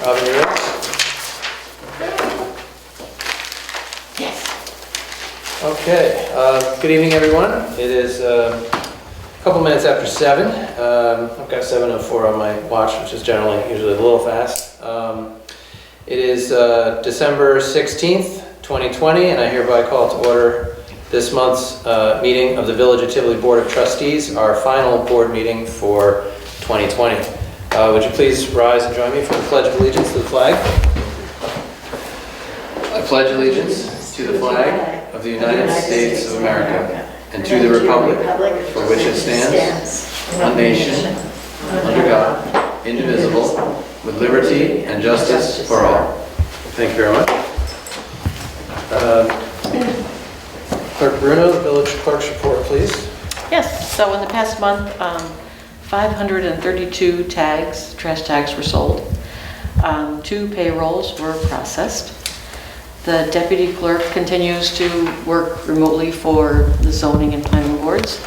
Robin, you ready? Yes. Okay, good evening, everyone. It is a couple minutes after 7. I've got 7:04 on my watch, which is usually a little fast. It is December 16th, 2020, and I hereby call to order this month's meeting of the Village of Tivoli Board of Trustees, our final board meeting for 2020. Would you please rise and join me for the Pledge of Allegiance to the flag? I pledge allegiance to the flag of the United States of America and to the republic for which it stands, one nation, under God, indivisible, with liberty and justice for all. Thank you very much. Clerk Bruno, the village clerk's report, please. Yes, so in the past month, 532 tags, trash tags were sold. 2 payrolls were processed. The deputy clerk continues to work remotely for the zoning and planning boards.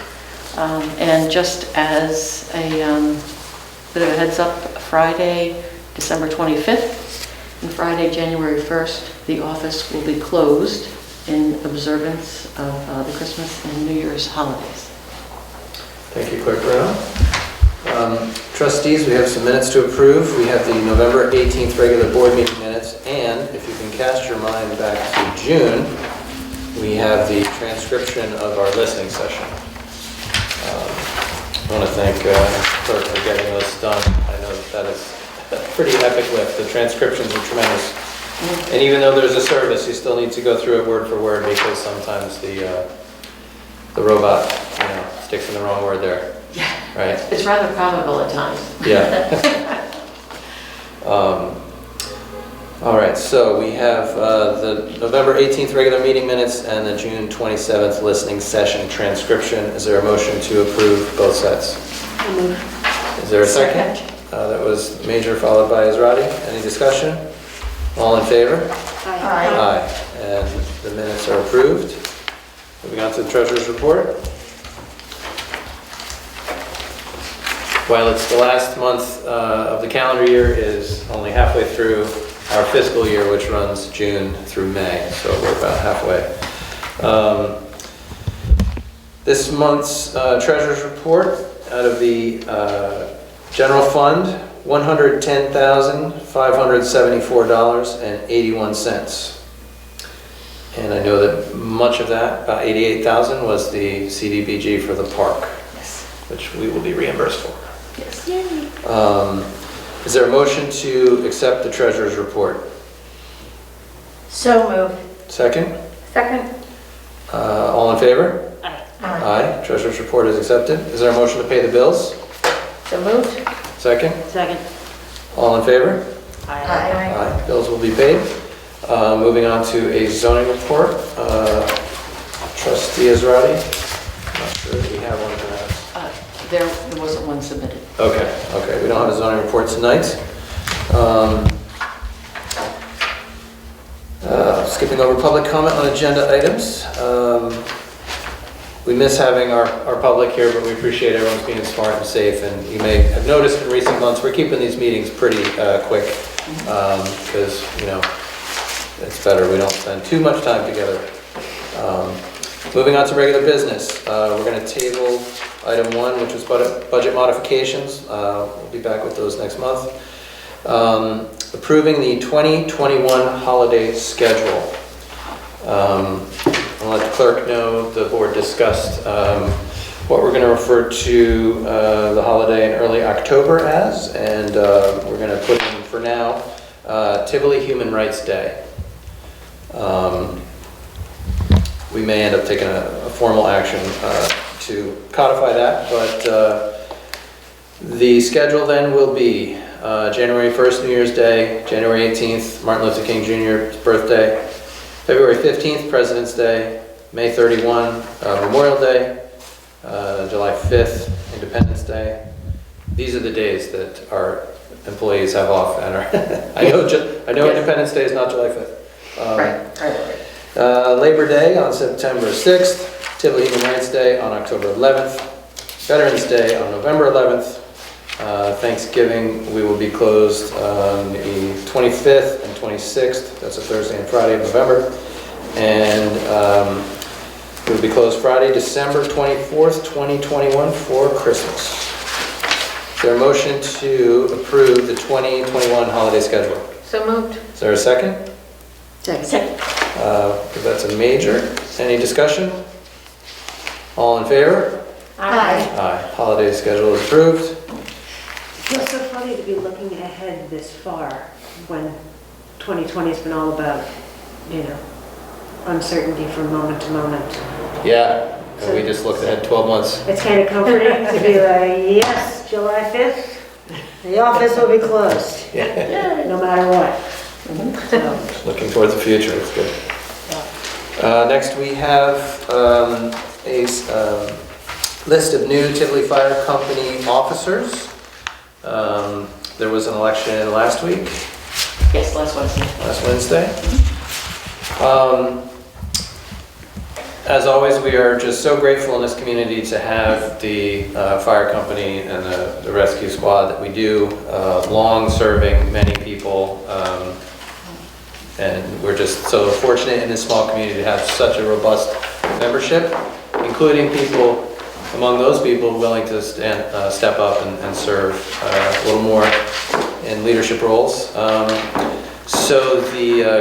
And just as a bit of a heads up, Friday, December 25th and Friday, January 1st, the office will be closed in observance of the Christmas and New Year's holidays. Thank you, Clerk Bruno. Trustees, we have some minutes to approve. We have the November 18th regular board meeting minutes, and if you can cast your mind back to June, we have the transcription of our listening session. I want to thank Clerk for getting those done. I know that is a pretty epic lift. The transcriptions are tremendous. And even though there's a service, you still need to go through it word for word because sometimes the robot, sticks in the wrong word there. Yeah. Right. It's rather comical at times. Yeah. All right, so we have the November 18th regular meeting minutes and the June 27th listening session transcription. Is there a motion to approve both sets? Is there a second? That was Major followed by Israeli. Any discussion? All in favor? Aye. Aye. And the minutes are approved. Moving on to the treasurer's report. While it's the last month of the calendar year, it is only halfway through our fiscal year, which runs June through May, so we're about halfway. This month's treasurer's report, out of the general fund, $110,574.81. And I know that much of that, about $88,000, was the CDBG for the park, which we will be reimbursed for. Yes. Is there a motion to accept the treasurer's report? So moved. Second? Second. All in favor? Aye. Aye. Treasurer's report is accepted. Is there a motion to pay the bills? So moved. Second? Second. All in favor? Aye. Aye. Bills will be paid. Moving on to a zoning report. Trustee Israeli? Not sure if we have one for that. There wasn't one submitted. Okay. We don't have a zoning report tonight. Skipping over public comment on agenda items. We miss having our public here, but we appreciate everyone's being smart and safe. And you may have noticed in recent months, we're keeping these meetings pretty quick because, it's better. We don't spend too much time together. Moving on to regular business. We're going to table item 1, which was budget modifications. We'll be back with those next month. Approving the 2021 holiday schedule. I'll let the clerk know the board discussed what we're going to refer to the holiday in early October as, and we're going to put in for now Tivoli Human Rights Day. We may end up taking a formal action to codify that, but the schedule then will be January 1st, New Year's Day, January 18th, Martin Luther King Jr.'s birthday, February 15th, President's Day, May 31, Memorial Day, July 5th, Independence Day. These are the days that our employees have off, and I know Independence Day is not July 5th. Right. Labor Day on September 6th, Tivoli Human Rights Day on October 11th, Veterans Day on November 11th, Thanksgiving, we will be closed on the 25th and 26th. That's a Thursday and Friday of November. And we'll be closed Friday, December 24th, 2021 for Christmas. Is there a motion to approve the 2021 holiday schedule? So moved. Is there a second? Second. That's a major. Any discussion? All in favor? Aye. Aye. Holiday schedule is approved. It's so funny to be looking ahead this far when 2020 has been all about, uncertainty from moment to moment. Yeah, and we just looked ahead 12 months. It's kind of comforting to be like, yes, July 5th, the office will be closed, no matter what. So, Looking towards the future, it's good. Next, we have a list of new Tivoli Fire Company officers. There was an election last week, Yes, last Wednesday. last Wednesday. As always, we are just so grateful in this community to have the fire company and the rescue squad that we do, long-serving, many people. And we're just so fortunate in this small community to have such a robust membership, including people, among those people, willing to step up and serve a little more in leadership roles. So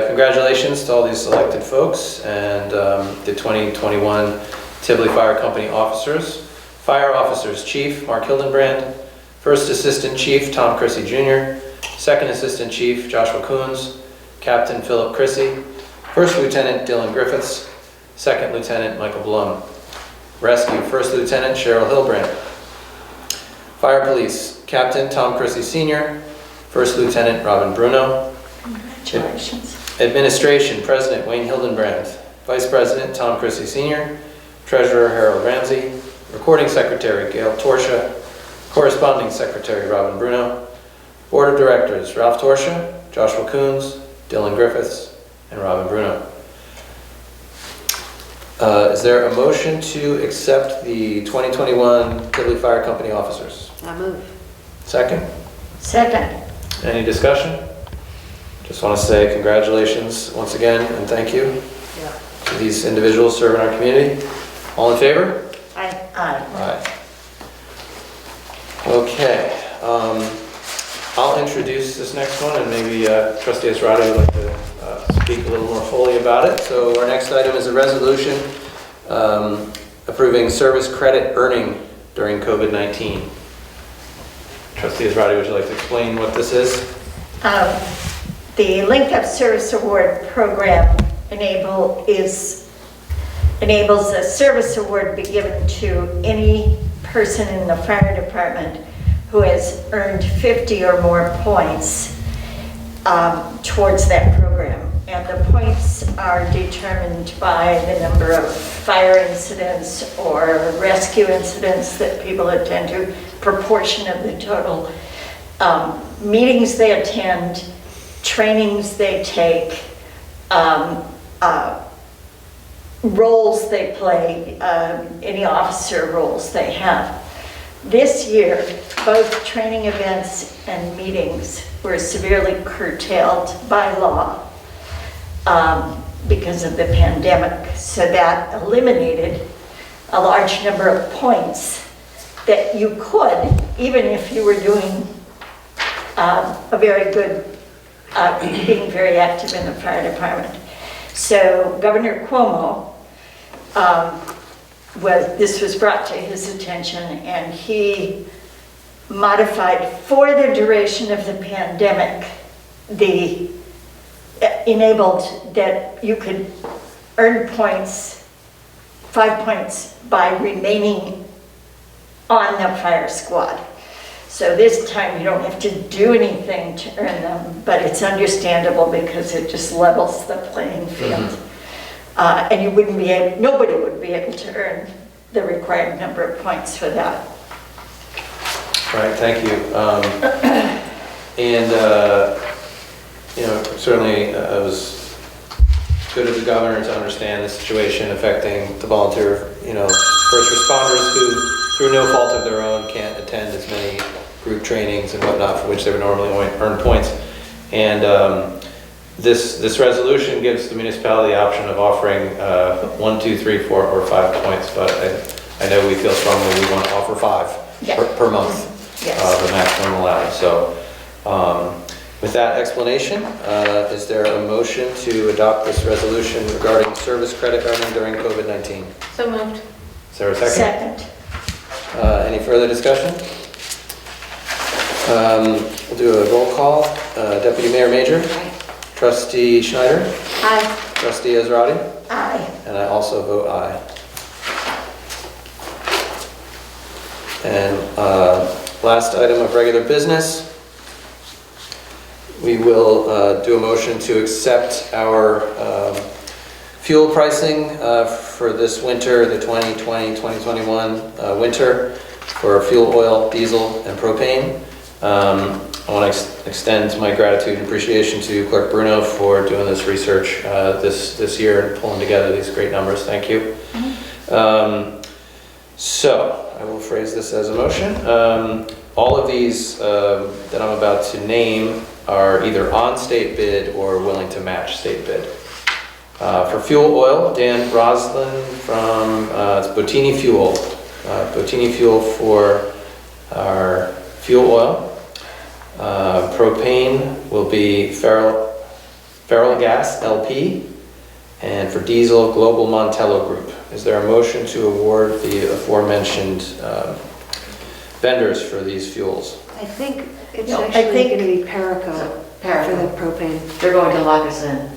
congratulations to all these elected folks and the 2021 Tivoli Fire Company officers. Fire officers, Chief Mark Hildenbrand, First Assistant Chief Tom Chrissy Jr., Second Assistant Chief Joshua Coons, Captain Philip Chrissy, First Lieutenant Dylan Griffiths, Second Lieutenant Michael Blum. Rescue, First Lieutenant Cheryl Hilbrand. Fire Police, Captain Tom Chrissy Sr., First Lieutenant Robin Bruno. Congratulations. Administration, President Wayne Hildenbrand, Vice President Tom Chrissy Sr., Treasurer Harold Ramsey, Recording Secretary Gail Torsha, Corresponding Secretary Robin Bruno, Board of Directors Ralph Torsha, Joshua Coons, Dylan Griffiths, and Robin Bruno. Is there a motion to accept the 2021 Tivoli Fire Company officers? I move. Second? Second. Any discussion? Just want to say congratulations once again and thank you to these individuals serving our community. All in favor? Aye. Aye. Aye. Okay, I'll introduce this next one and maybe Trustee Esrati would like to speak a little more fully about it. So our next item is a resolution approving service credit earning during COVID-19. Trustee Esrati, would you like to explain what this is? The Link Up Service Award program enables a service award be given to any person in the fire department who has earned 50 or more points towards that program. And the points are determined by the number of fire incidents or rescue incidents that people attend to, proportion of the total meetings they attend, trainings they take, roles they play, any officer roles they have. This year, both training events and meetings were severely curtailed by law because of the pandemic. So that eliminated a large number of points that you could, even if you were doing a very good, being very active in the fire department. So Governor Cuomo, this was brought to his attention, and he modified for the duration of the pandemic, enabled that you could earn points, 5 points, by remaining on the fire squad. So this time you don't have to do anything to earn them, but it's understandable because it just levels the playing field. And you wouldn't be able, nobody would be able to earn the required number of points for that. All right, thank you. Certainly it was good of the governor to understand the situation affecting the volunteer, first responders who, through no fault of their own, can't attend as many group trainings and whatnot for which they would normally earn points. And this resolution gives the municipality the option of offering 1, 2, 3, 4, or 5 points, but I know we feel strongly we want to offer 5 Yeah. per month, Yes. the maximum allowed. So with that explanation, is there a motion to adopt this resolution regarding service credit earning during COVID-19? So moved. Is there a second? Second. Any further discussion? We'll do a roll call. Deputy Mayor Major? Trustee Schneider? Aye. Trustee Ezrati? Aye. And I also vote aye. And last item of regular business, we will do a motion to accept our fuel pricing for this winter, the 2020-2021 winter, for fuel oil, diesel, and propane. I want to extend my gratitude and appreciation to Clerk Bruno for doing this research this year and pulling together these great numbers. Thank you. So I will phrase this as a motion. All of these that I'm about to name are either on state bid or willing to match state bid. For fuel oil, Dan Roslin from it's Bottini Fuel. Bottini Fuel for our fuel oil. Propane will be Feral Gas LP, and for diesel, Global Montello Group. Is there a motion to award the aforementioned vendors for these fuels? I think it's No, I actually think- going to be Paraco for the propane They're going to lock us in.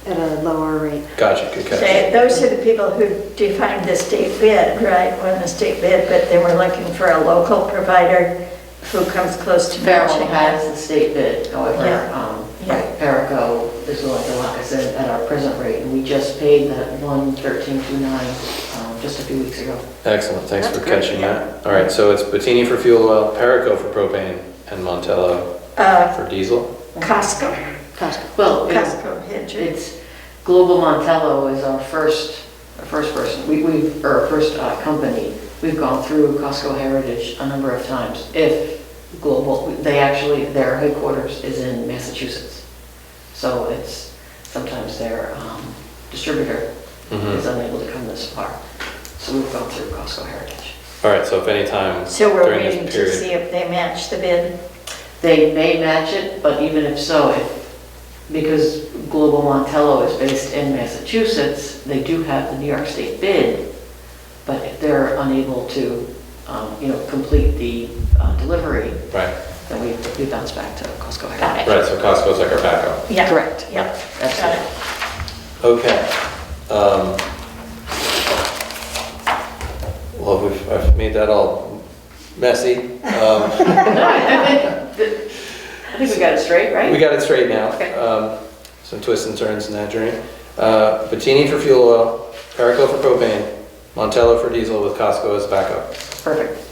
at a lower rate. Gotcha, good catch. Those are the people who defined the state bid, right? Won the state bid, but they were looking for a local provider who comes close to Farrell matching has that. the state bid, however, Yeah. Paraco is willing to lock us in at our present rate, and we just paid that 11329 just a few weeks ago. Excellent, thanks That's for great, catching yeah. that. All right, so it's Bottini for fuel oil, Paraco for propane, and Montello for diesel. Costco, Well, Costco Hedger. it's, Global Montello is our first person, our first company. We've gone through Costco Heritage a number of times. If Global, their headquarters is in Massachusetts. So it's, sometimes their distributor Mhm. is unable to come this far. So we've gone through Costco Heritage. All right, so if any time So we're during waiting this to period. see if they match the bid. They may match it, but even if so, because Global Montello is based in Massachusetts, they do have the New York State bid, but if they're unable to, complete the delivery, Right, then we bounce back to Costco Got Heritage. it. right, so Costco's like our backup. Yeah. Correct. Yeah, got Absolutely. it. Okay. Well, I've made that all messy. I think we got it straight, right? We got it straight now. Okay. Some twists and turns in that journey. Bottini for fuel oil, Paraco for propane, Montello for diesel with Costco as backup. Perfect.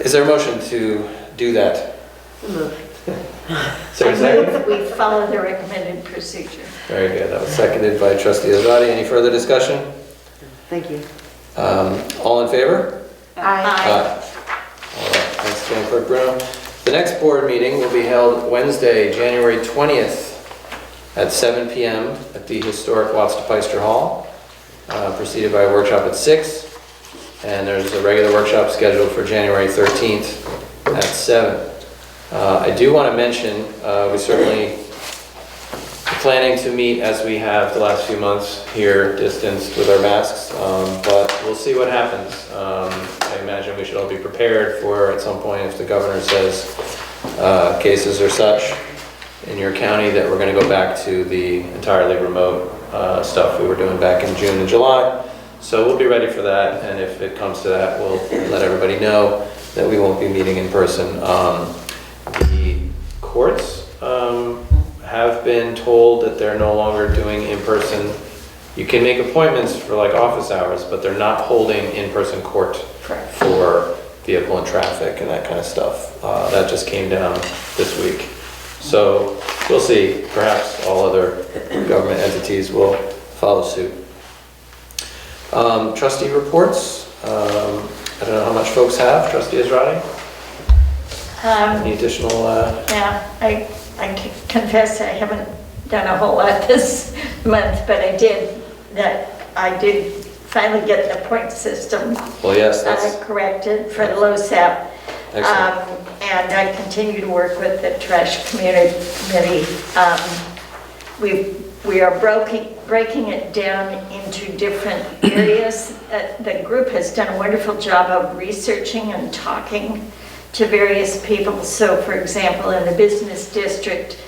Is there a motion to do that? Is there a second? We follow the recommended procedure. Very good. That was seconded by Trustee Ezrati. Any further discussion? Thank you. All in favor? Aye. All right, thanks, Jan Clerk Bruno. The next board meeting will be held Wednesday, January 20th at 7 p.m. at the historic Watts de Peister Hall, preceded by a workshop at 6. And there's a regular workshop scheduled for January 13th at 7. I do want to mention, we certainly are planning to meet as we have the last few months here, distanced with our masks, but we'll see what happens. I imagine we should all be prepared for at some point if the governor says cases are such in your county that we're going to go back to the entirely remote stuff we were doing back in June and July. So we'll be ready for that, and if it comes to that, we'll let everybody know that we won't be meeting in person. The courts have been told that they're no longer doing in-person. You can make appointments for like office hours, but they're not holding in-person court Correct. for vehicle and traffic and that kind of stuff. That just came down this week. So we'll see, perhaps all other government entities will follow suit. Trustee reports. I don't know how much folks have. Trustee Ezrati? Any additional, Yeah, I confess I haven't done a whole lot this month, but I did finally get the point system well, yes, that's corrected for the LoSAP. excellent. And I continue to work with the trash community. We are breaking it down into different areas. The group has done a wonderful job of researching and talking to various people. So for example, in the business district,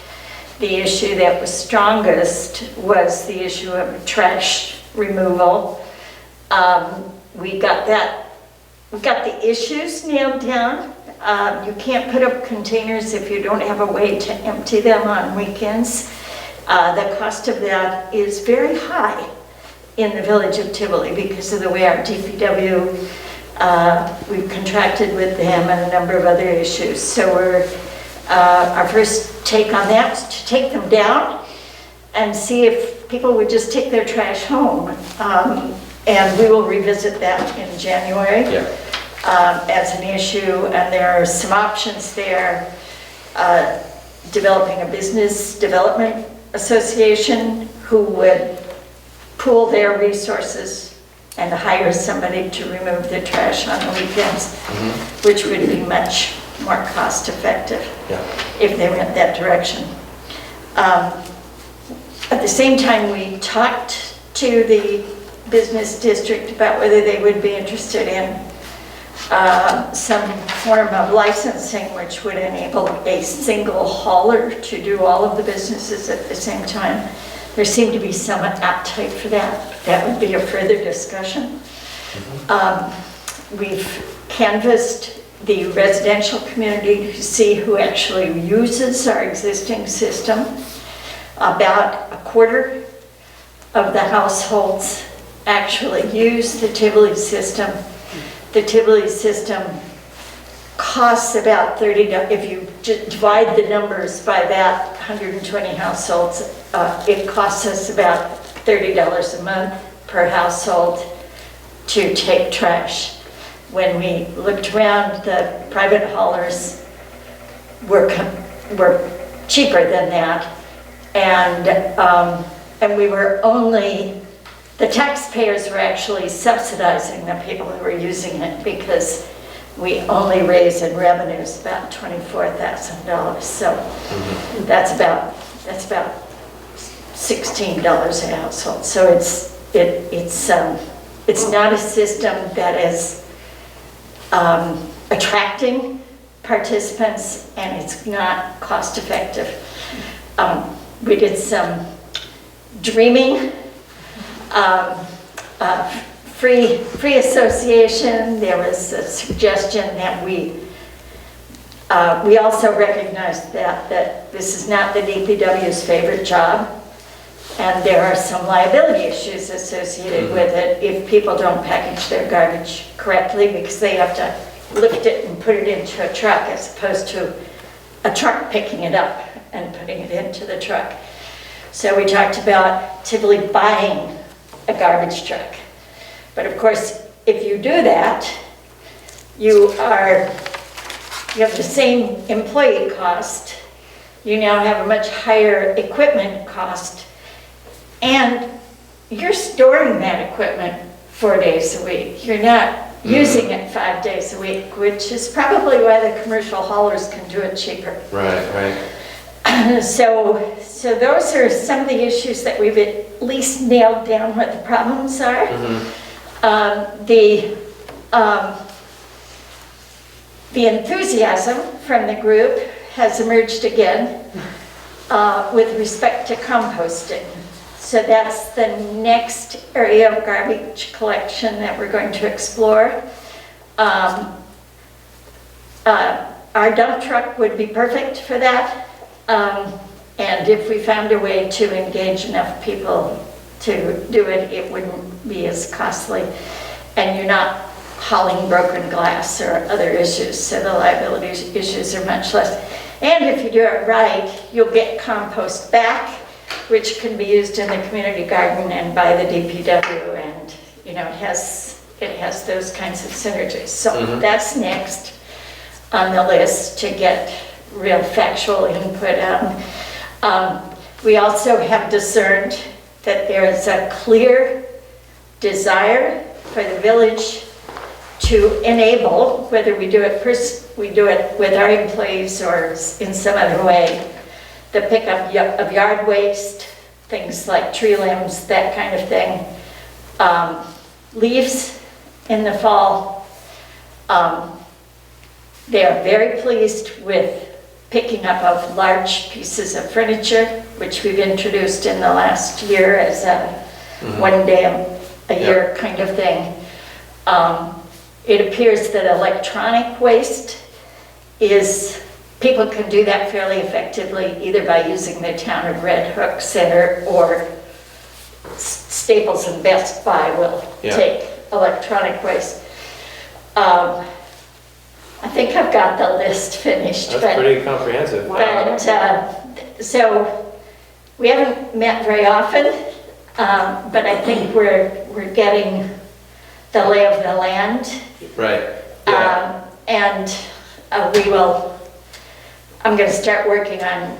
the issue that was strongest was the issue of trash removal. We got the issues nailed down. You can't put up containers if you don't have a way to empty them on weekends. The cost of that is very high in the village of Tivoli because of the way our DPW, we've contracted with them and a number of other issues. So our first take on that is to take them down and see if people would just take their trash home. And we will revisit that in January. Yeah. As an issue, and there are some options there. Developing a business development association who would pool their resources and hire somebody to remove the trash on the weekends, which would be much more cost effective if they went that direction. At the same time, we talked to the business district about whether they would be interested in some form of licensing which would enable a single hauler to do all of the businesses at the same time. There seemed to be some appetite for that. That would be a further discussion. We've canvassed the residential community to see who actually uses our existing system. About a quarter of the households actually use the Tivoli system. The Tivoli system costs about $30, if you divide the numbers by that 120 households, it costs us about $30 a month per household to take trash. When we looked around, the private haulers were cheaper than that, and we were only, the taxpayers were actually subsidizing the people who were using it because we only raise in revenues about $24,000. So that's about $16 a household. So it's not a system that is attracting participants, and it's not cost effective. We did some dreaming. Free association, there was a suggestion that we also recognized that this is not the DPW's favorite job, and there are some liability issues associated with it if people don't package their garbage correctly, because they have to lift it and put it into a truck as opposed to a truck picking it up and putting it into the truck. So we talked about Tivoli buying a garbage truck. But of course, if you do that, you have the same employee cost, you now have a much higher equipment cost, and you're storing that equipment 4 days a week. You're not using it 5 days a week, which is probably why the commercial haulers can do it cheaper. Right. So those are some of the issues that we've at least nailed down what the problems are. The enthusiasm from the group has emerged again with respect to composting. So that's the next area of garbage collection that we're going to explore. Our dump truck would be perfect for that. And if we found a way to engage enough people to do it, it wouldn't be as costly. And you're not hauling broken glass or other issues, so the liability issues are much less. And if you do it right, you'll get compost back, which can be used in the community garden and by the DPW, and it has those kinds of synergies. So that's next. on the list to get real factual input on. We also have discerned that there is a clear desire for the village to enable, whether we do it with our employees or in some other way, the pickup of yard waste, things like tree limbs, that kind of thing. Leaves in the fall. They are very pleased with picking up of large pieces of furniture, which we've introduced in the last year as a one day a year kind of thing. It appears that electronic waste people can do that fairly effectively, either by using the Town of Red Hook Center or Staples and Best Buy will take electronic waste. I think I've got the list finished. That's pretty comprehensive. But, so we haven't met very often, but I think we're getting the lay of the land. Right. Yeah. And I'm going to start working on,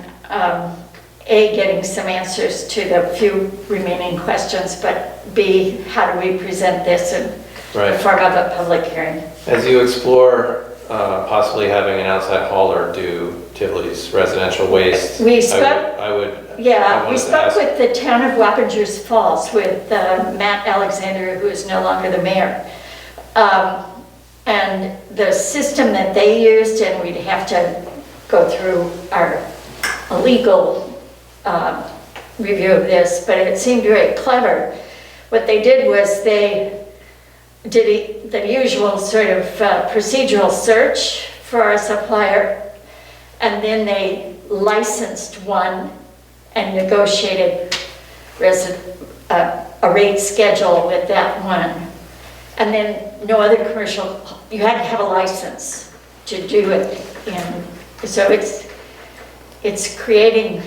A, getting some answers to the few remaining questions, but B, how do we present this in the form of a public hearing? As you explore possibly having an outside hauler do Tivoli's residential waste, We spoke. I would. We spoke with the Town of Wappingers Falls with Matt Alexander, who is no longer the mayor. And the system that they used, and we'd have to go through our legal review of this, but it seemed very clever. What they did was they did the usual sort of procedural search for a supplier, and then they licensed one and negotiated a rate schedule with that one. And then no other commercial, you had to have a license to do it. So it's creating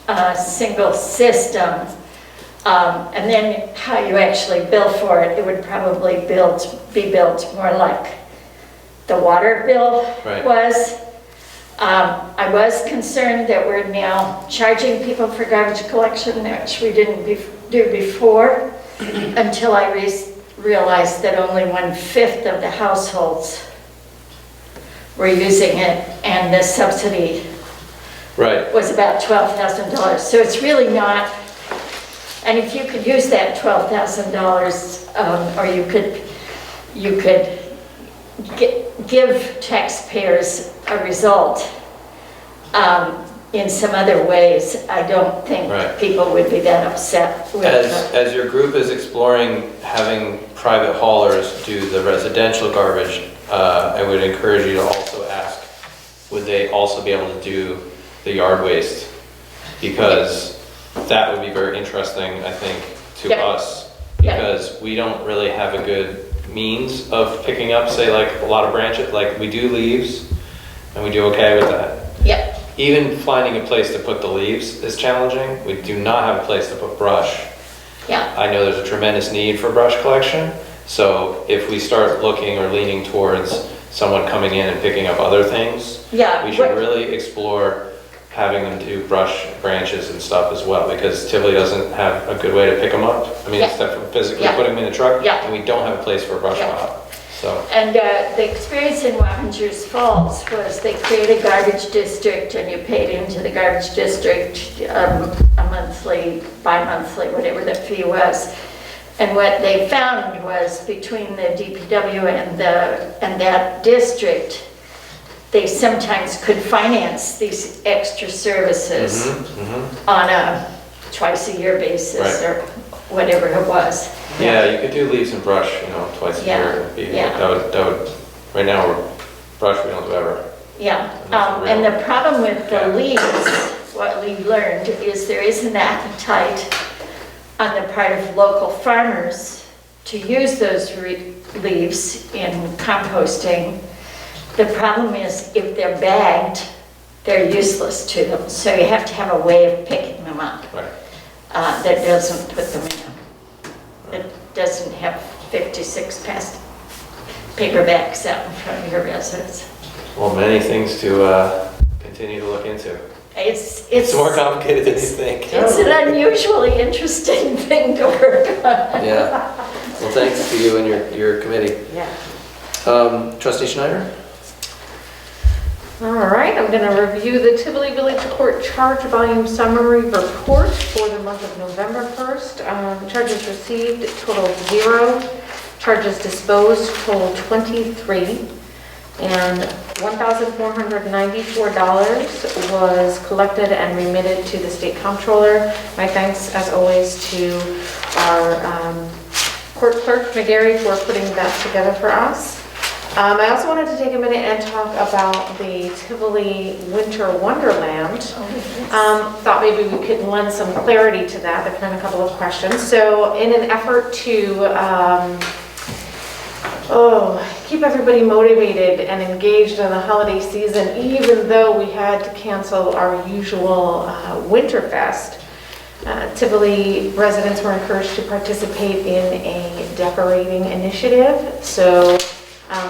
a single system. And then how you actually bill for it, it would probably be built more like the water bill was. I was concerned that we're now charging people for garbage collection, which we didn't do before, until I realized that only 1/5 of the households were using it, and the subsidy was about $12,000. So it's really not, and if you could use that $12,000, or you could give taxpayers a result in some other ways, I don't think people would be that upset with as your group is exploring having private haulers do the residential garbage, I would encourage you to also ask, would they also be able to do the yard waste? Because that would be very interesting, I think, to us, because we don't really have a good means of picking up, say, like a lot of branches. Like, we do leaves, and we do okay with that. Even finding a place to put the leaves is challenging. We do not have a place to put brush. I know there's a tremendous need for brush collection, so if we start looking or leaning towards someone coming in and picking up other things, we should really explore having them do brush branches and stuff as well, because Tivoli doesn't have a good way to pick them up. I mean, except for physically putting them in a truck, and we don't have a place for a brush pile. So. And the experience in Wappingers Falls was they created a garbage district, and you paid into the garbage district a monthly, bi-monthly, whatever the fee was. And what they found was between the DPW and that district, they sometimes could finance these extra services on a twice-a-year basis or whatever it was. Yeah, you could do leaves and brush, twice a year. That would, right now, brush we don't do ever. And the problem with the leaves, what we've learned is there is an appetite on the part of local farmers to use those leaves in composting. The problem is if they're bagged, they're useless to them. So you have to have a way of picking them up that doesn't put them in. It doesn't have 56 paper bags out in front of your residence. Well, many things to continue to look into. It's more complicated than you think. It's an unusually interesting thing to work on. Yeah. Well, thanks to you and your committee. Yeah. Trustee Schneider? All right, I'm going to review the Tivoli Village Court Charge Volume Summary Report for the month of November 1st. Charges received total 0. Charges disposed total 23. And $1,494 was collected and remitted to the State Comptroller. My thanks, as always, to our Court Clerk, McGarry, for putting that together for us. I also wanted to take a minute and talk about the Tivoli Winter Wonderland. Thought maybe we could lend some clarity to that. There've been a couple of questions. So in an effort to keep everybody motivated and engaged in the holiday season, even though we had to cancel our usual Winterfest, Tivoli residents were encouraged to participate in a decorating initiative. So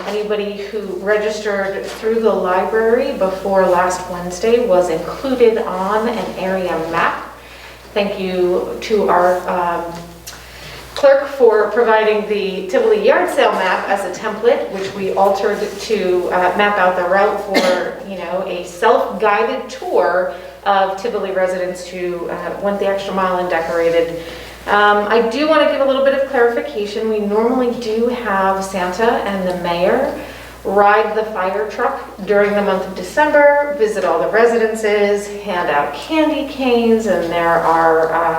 anybody who registered through the library before last Wednesday was included on an area map. Thank you to our clerk for providing the Tivoli yard sale map as a template, which we altered to map out the route for, a self-guided tour of Tivoli residents who went the extra mile and decorated. I do want to give a little bit of clarification. We normally do have Santa and the mayor ride the fire truck during the month of December, visit all the residences, hand out candy canes, and there are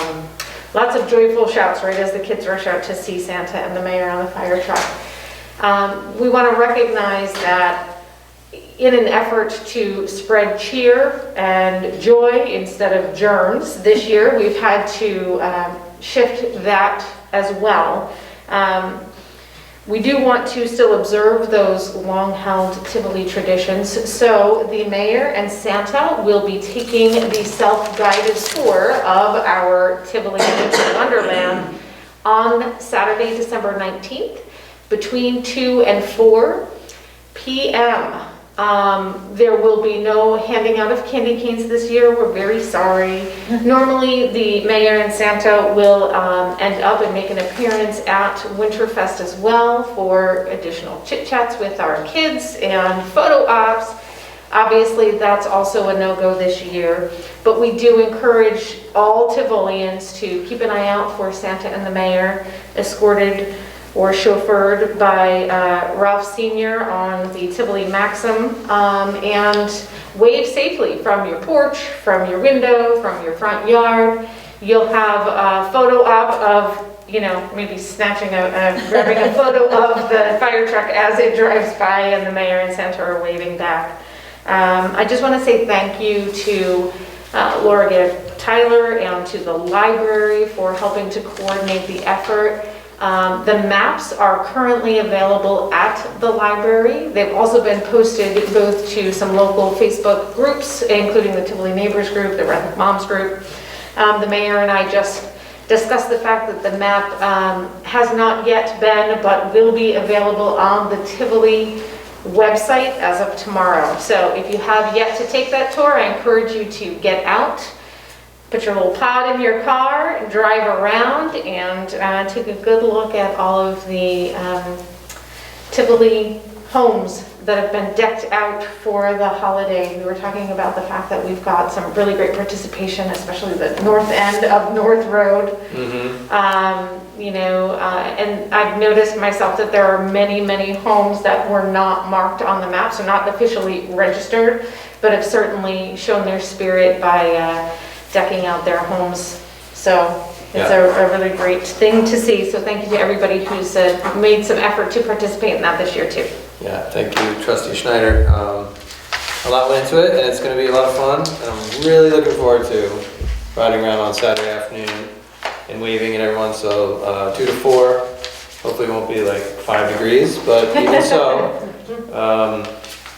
lots of joyful shouts right as the kids rush out to see Santa and the mayor on the fire truck. We want to recognize that in an effort to spread cheer and joy instead of germs this year, we've had to shift that as well. We do want to still observe those long-held Tivoli traditions. So the mayor and Santa will be taking the self-guided tour of our Tivoli Winter Wonderland on Saturday, December 19th, between 2 and 4 p.m. There will be no handing out of candy canes this year. We're very sorry. Normally, the mayor and Santa will end up and make an appearance at Winterfest as well for additional chit-chats with our kids and photo ops. Obviously, that's also a no-go this year, but we do encourage all Tivolians to keep an eye out for Santa and the mayor, escorted or chauffeured by Ralph Sr. on the Tivoli Maxim, and wave safely from your porch, from your window, from your front yard. You'll have a photo op of, maybe grabbing a photo of the fire truck as it drives by and the mayor and Santa are waving back. I just want to say thank you to Laura Tyler and to the library for helping to coordinate the effort. The maps are currently available at the library. They've also been posted both to some local Facebook groups, including the Tivoli Neighbors group, the Rentham Moms group. The mayor and I just discussed the fact that the map has not yet been, but will be available on the Tivoli website as of tomorrow. So if you have yet to take that tour, I encourage you to get out. Put your little pod in your car, drive around, and take a good look at all of the Tivoli homes that have been decked out for the holiday. We were talking about the fact that we've got some really great participation, especially the north end of North Road. Mm-hmm. And I've noticed myself that there are many, many homes that were not marked on the map, so not officially registered, but have certainly shown their spirit by decking out their homes. So it's a really great thing to see. So thank you to everybody who's made some effort to participate in that this year too. Yeah, thank you, Trustee Schneider. A lot went into it, and it's going to be a lot of fun. And I'm really looking forward to riding around on Saturday afternoon and waving at everyone. So 2 to 4, hopefully it won't be like 5 degrees, but even so,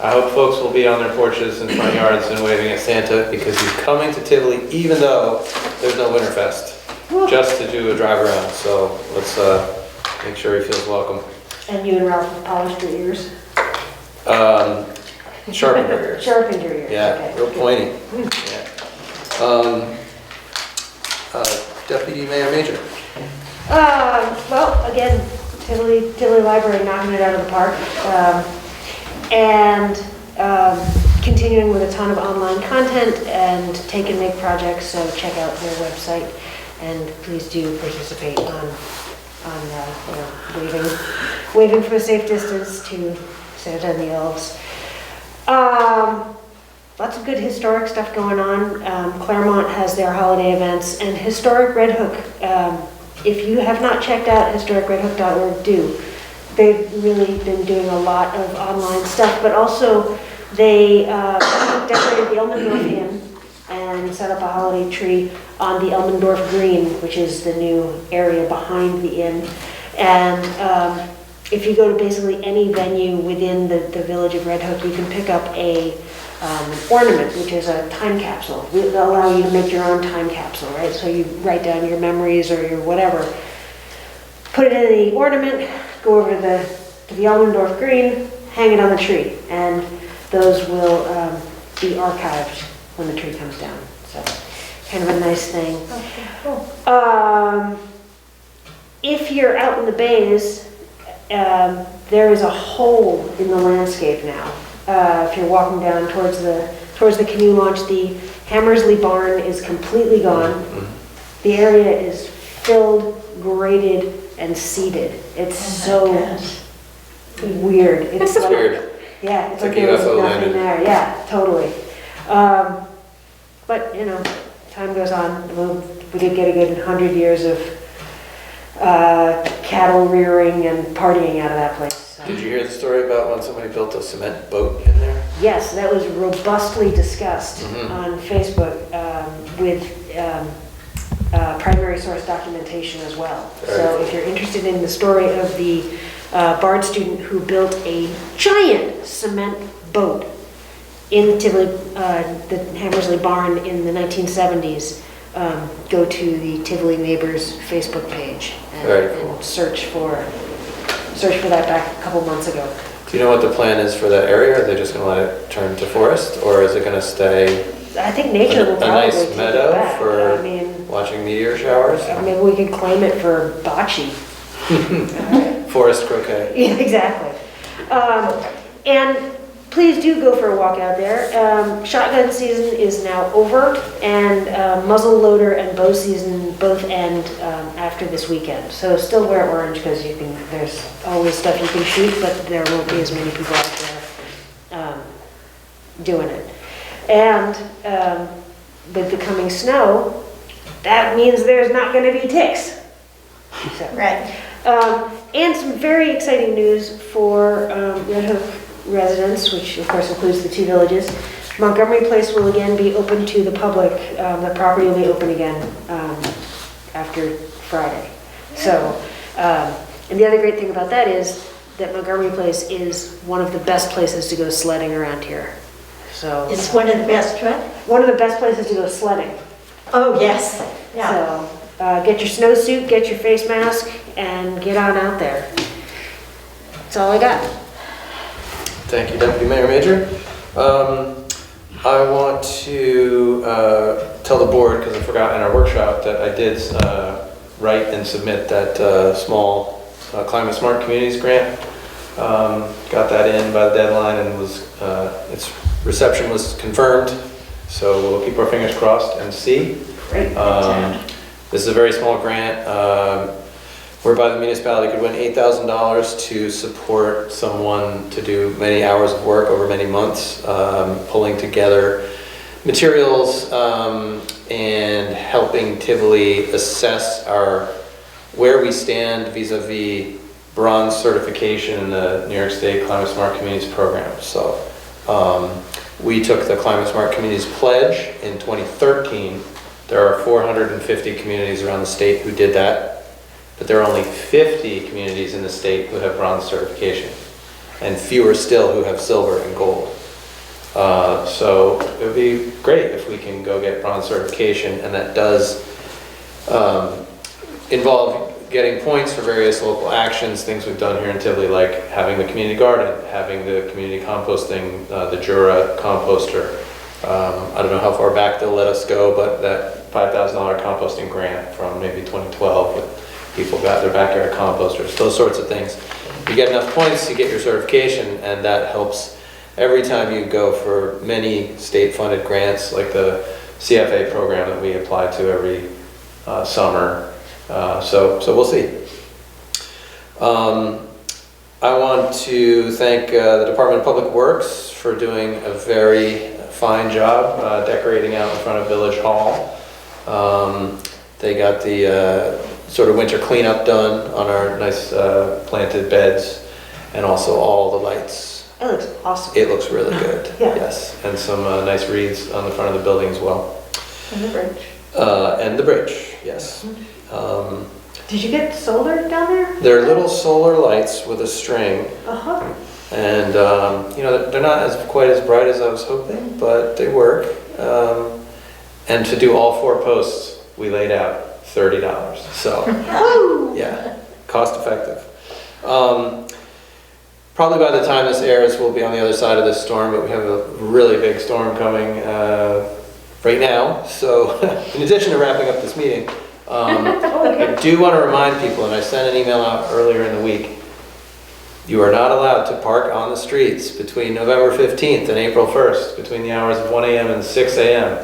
I hope folks will be on their porches and front yards and waving at Santa, because he's coming to Tivoli even though there's no Winterfest, just to do a drive around. So let's make sure he feels welcome. And you and Ralph have polished your ears? Sharpened your ears. Sharpened your ears, Yeah, okay. real pointy. Yeah. Deputy Mayor Major. Well, again, Tivoli Library knocking it out of the park. And continuing with a ton of online content and take and make projects, so check out their website. And please do participate on waving from a safe distance to Santa and the elves. Lots of good historic stuff going on. Claremont has their holiday events, and Historic Red Hook. If you have not checked out historicredhook.org, do. They've really been doing a lot of online stuff, but also they decorated the Elmendorf Inn and set up a holiday tree on the Elmendorf Green, which is the new area behind the inn. And if you go to basically any venue within the village of Red Hook, you can pick up an ornament, which is a time capsule. They'll allow you to make your own time capsule, right? So you write down your memories or your whatever, put it in the ornament, go over to the Elmendorf Green, hang it on the tree, and those will be archived when the tree comes down. So kind of a nice thing. Okay, cool. If you're out in the bays, there is a hole in the landscape now. If you're walking down towards the canoe launch, the Hammersley barn is completely gone. The area is filled, graded, and seeded. It's so weird. It's like, Weird. yeah, it's Like like there was UFO nothing landed. there. Yeah, totally. But you know, time goes on. We did get a good 100 years of cattle rearing and partying out of that place. So. Did you hear the story about when somebody built a cement boat in there? Yes, that was robustly discussed Mhm. on Facebook with primary source documentation as well. Very So cool. if you're interested in the story of the Bard student who built a giant cement boat in Tivoli, the Hammersley barn in the 1970s, go to the Tivoli Neighbors Facebook page Very cool. and search for that back a couple months ago. Do you know what the plan is for that area? Are they just gonna let it turn to forest, or is it gonna stay I think nature will a probably nice take meadow it back. for I mean, watching meteor showers? maybe we could claim it for bocce. Forest croquet. Yeah, exactly. And please do go for a walk out there. Shotgun season is now over, and muzzle loader and bow season both end after this weekend. So still wear orange because there's always stuff you can shoot, but there won't be as many people out there doing it. And with the coming snow, that means there's not going to be ticks. So. Right. And some very exciting news for Red Hook residents, which of course includes the two villages. Montgomery Place will again be open to the public. The property will be open again after Friday. So, and the other great thing about that is that Montgomery Place is one of the best places to go sledding around here. So, It's one of the best, right? one of the best places to go sledding. Oh, yes. Yeah. So, get your snowsuit, get your face mask, and get on out there. That's all I got. Thank you, Deputy Mayor Major. I want to tell the board, because I forgot in our workshop, that I did write and submit that small Climate Smart Communities grant. Got that in by the deadline, and its reception was confirmed. So we'll keep our fingers crossed and see. Great. This is a very small grant whereby the municipality could win $8,000 to support someone to do many hours of work over many months, pulling together materials and helping Tivoli assess where we stand vis-a-vis bronze certification in the New York State Climate Smart Communities program. So we took the Climate Smart Communities pledge in 2013. There are 450 communities around the state who did that, but there are only 50 communities in the state who have bronze certification, and fewer still who have silver and gold. So it would be great if we can go get bronze certification, and that does involve getting points for various local actions, things we've done here in Tivoli, like having the community garden, having the community composting, the Jura composter. I don't know how far back they'll let us go, but that $5,000 composting grant from maybe 2012, with people got their backyard composters, those sorts of things. You get enough points, you get your certification, and that helps every time you go for many state-funded grants, like the CFA program that we apply to every summer. So we'll see. I want to thank the Department of Public Works for doing a very fine job decorating out in front of Village Hall. They got the sort of winter cleanup done on our nice planted beds, and also all the lights. It looks awesome. It looks really good. Yeah. Yes, and some nice wreaths on the front of the building as well. And the bridge. And the bridge, yes. Did you get solar down there? They're little solar lights with a string, Uh-huh. and you know, they're not quite as bright as I was hoping, but they work. And to do all 4 posts, we laid out $30. So, yeah, cost effective. Probably by the time this airs, we'll be on the other side of this storm, but we have a really big storm coming right now. So, in addition to wrapping up this meeting, I do want to remind people, and I sent an email out earlier in the week, you are not allowed to park on the streets between November 15th and April 1st, between the hours of 1 a.m. and 6 a.m.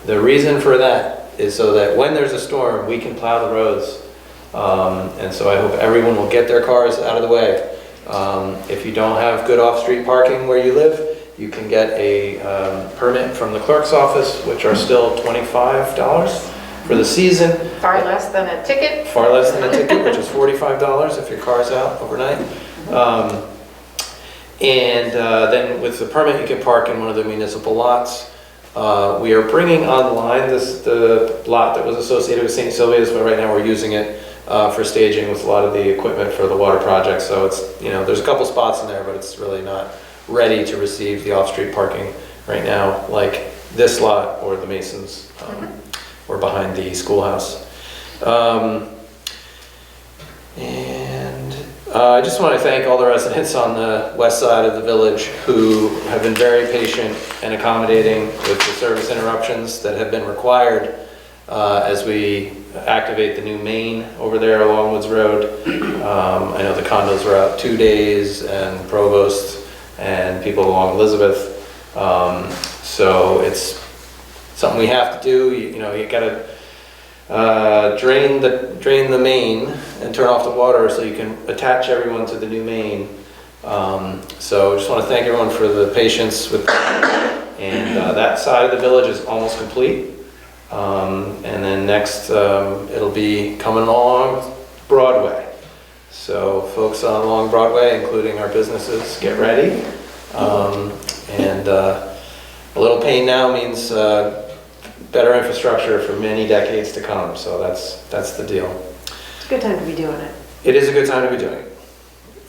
The reason for that is so that when there's a storm, we can plow the roads. And so I hope everyone will get their cars out of the way. If you don't have good off-street parking where you live, you can get a permit from the clerk's office, which are still $25 for the season. Far less than a ticket. Far less than a ticket, which is $45 if your car's out overnight. Then with the permit, you can park in one of the municipal lots. We are bringing online the lot that was associated with St. Sylvia's, but right now we're using it for staging with a lot of the equipment for the water project. So it's, you know, there's a couple spots in there, but it's really not ready to receive the off-street parking right now, like this lot or the Masons, or behind the schoolhouse. I just want to thank all the residents on the west side of the village who have been very patient and accommodating with the service interruptions that have been required as we activate the new main over there along Woods Road. I know the condos were out 2 days, and Provost, and people along Elizabeth. So it's something we have to do. You know, you gotta drain the main and turn off the water so you can attach everyone to the new main. So I just want to thank everyone for the patience with that. And that side of the village is almost complete. And then next, it'll be coming along Broadway. So folks along Broadway, including our businesses, get ready. And a little pain now means better infrastructure for many decades to come. So that's the deal. It's a good time to be doing it. It is a good time to be doing it.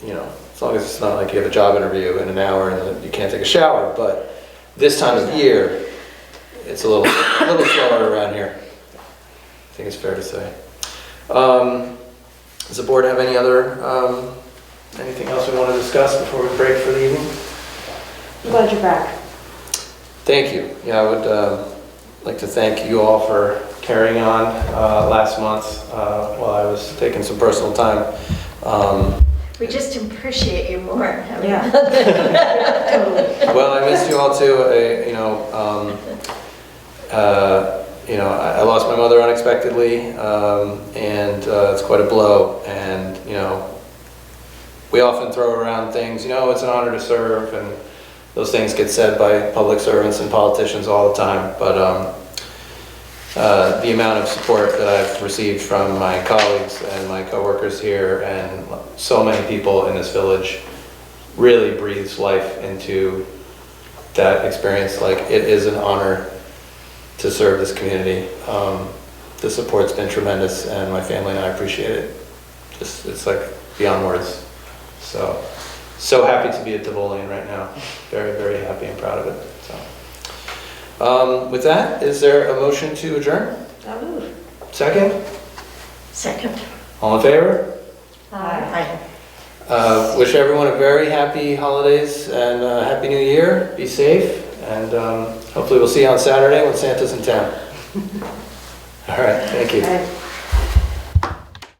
You know, as long as it's not like you have a job interview in an hour and you can't take a shower. But this time of year, it's a little slower around here. I think it's fair to say. Does the board have any other anything else we want to discuss before we break for the evening? I'm glad you're back. Thank you. Yeah, I would like to thank you all for carrying on last month while I was taking some personal time. We just appreciate you more. Yeah. Totally. Well, I missed you all too. I lost my mother unexpectedly, and it's quite a blow. And you know, we often throw around things. You know, it's an honor to serve, and those things get said by public servants and politicians all the time. But the amount of support that I've received from my colleagues and my coworkers here, and so many people in this village, really breathes life into that experience. Like, it is an honor to serve this community. The support's been tremendous, and my family and I appreciate it. It's like beyond words. So happy to be a Tivolian right now. Very, very happy and proud of it. So, with that, is there a motion to adjourn? I'll move. Second? Second. All in favor? Aye. Wish everyone a very happy holidays and happy new year. Be safe, and hopefully we'll see you on Saturday when Santa's in town. All right, thank you. All right.